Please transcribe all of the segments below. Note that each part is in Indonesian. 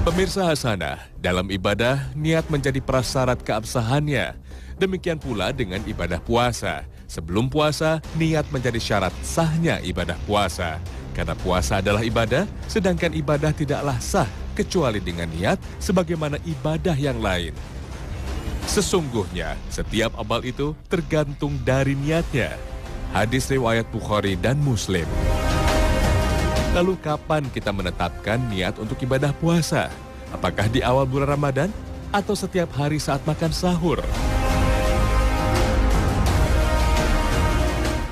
Pemirsa Hasanah, dalam ibadah, niat menjadi prasyarat keabsahannya. Demikian pula dengan ibadah puasa. Sebelum puasa, niat menjadi syarat sahnya ibadah puasa. Karena puasa adalah ibadah, sedangkan ibadah tidaklah sah kecuali dengan niat sebagaimana ibadah yang lain. Sesungguhnya, setiap amal itu tergantung dari niatnya. Hadis riwayat Bukhari dan Muslim. Lalu kapan kita menetapkan niat untuk ibadah puasa? Apakah di awal bulan Ramadan atau setiap hari saat makan sahur?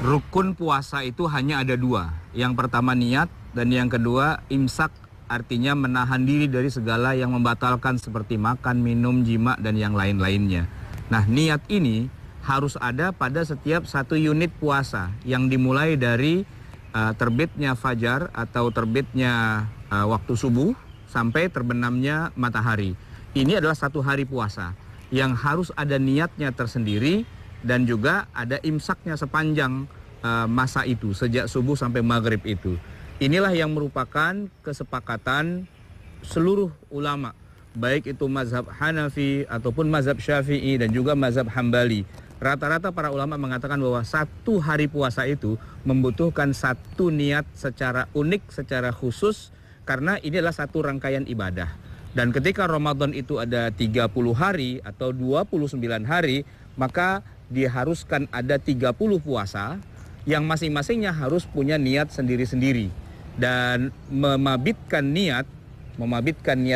Rukun puasa itu hanya ada dua. Yang pertama niat dan yang kedua imsak, artinya menahan diri dari segala yang membatalkan seperti makan, minum, jima, dan yang lain-lainnya. Nah, niat ini harus ada pada setiap satu unit puasa yang dimulai dari terbitnya fajar atau terbitnya waktu subuh sampai terbenamnya matahari. Ini adalah satu hari puasa yang harus ada niatnya tersendiri dan juga ada imsaknya sepanjang masa itu, sejak subuh sampai maghrib itu. Inilah yang merupakan kesepakatan seluruh ulama, baik itu mazhab Hanafi ataupun mazhab Syafi'i dan juga mazhab Hambali. Rata-rata para ulama mengatakan bahwa satu hari puasa itu membutuhkan satu niat secara unik, secara khusus, karena ini adalah satu rangkaian ibadah. Dan ketika Ramadan itu ada 30 hari atau 29 hari, maka diharuskan ada 30 puasa yang masing-masingnya harus punya niat sendiri-sendiri. Dan memabitkan niat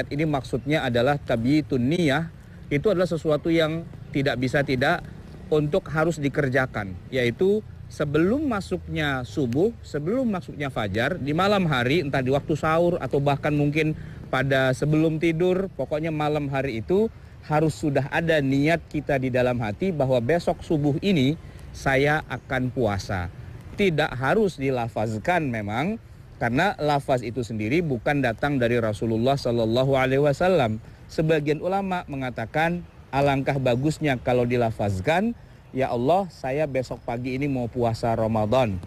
ini maksudnya adalah tabyitun niyah, itu adalah sesuatu yang tidak bisa tidak untuk harus dikerjakan, yaitu sebelum masuknya subuh, sebelum masuknya fajar, di malam hari, entah di waktu sahur atau bahkan mungkin pada sebelum tidur, pokoknya malam hari itu harus sudah ada niat kita di dalam hati bahwa besok subuh ini saya akan puasa. Tidak harus dilafazkan memang, karena lafaz itu sendiri bukan datang dari Rasulullah SAW. Sebagian ulama mengatakan alangkah bagusnya kalau dilafazkan, ya Allah, saya besok pagi ini mau puasa Ramadan.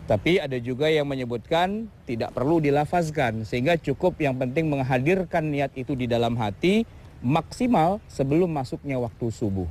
Tapi ada juga yang menyebutkan tidak perlu dilafazkan, sehingga cukup yang penting menghadirkan niat itu di dalam hati maksimal sebelum masuknya waktu subuh.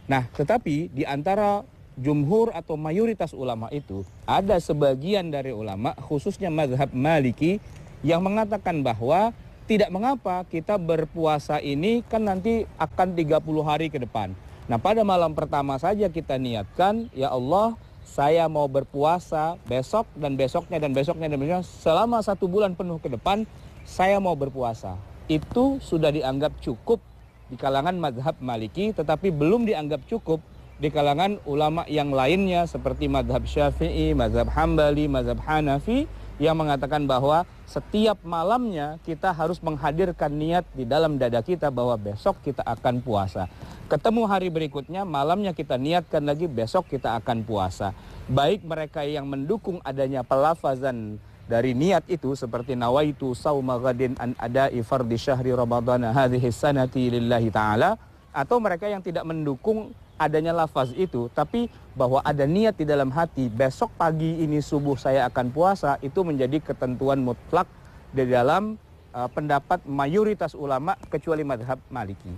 Nah, tetapi di antara jumhur atau mayoritas ulama itu, ada sebagian dari ulama, khususnya mazhab Maliki, yang mengatakan bahwa tidak mengapa kita berpuasa ini kan nanti akan 30 hari ke depan. Nah, pada malam pertama saja kita niatkan, ya Allah, saya mau berpuasa besok dan besoknya dan besoknya dan besoknya selama 1 bulan penuh ke depan, saya mau berpuasa. Itu sudah dianggap cukup di kalangan mazhab Maliki, tetapi belum dianggap cukup di kalangan ulama yang lainnya seperti mazhab Syafi'i, mazhab Hambali, mazhab Hanafi, yang mengatakan bahwa setiap malamnya kita harus menghadirkan niat di dalam dada kita bahwa besok kita akan puasa. Ketemu hari berikutnya, malamnya kita niatkan lagi besok kita akan puasa. Baik mereka yang mendukung adanya pelafazan dari niat itu seperti nawaitu sauma ghadin an ada'i fardhi syahri ramadhana hadhihi sanati lillahi ta'ala, atau mereka yang tidak mendukung adanya lafaz itu, tapi bahwa ada niat di dalam hati, besok pagi ini subuh saya akan puasa, itu menjadi ketentuan mutlak di dalam pendapat mayoritas ulama kecuali mazhab Maliki.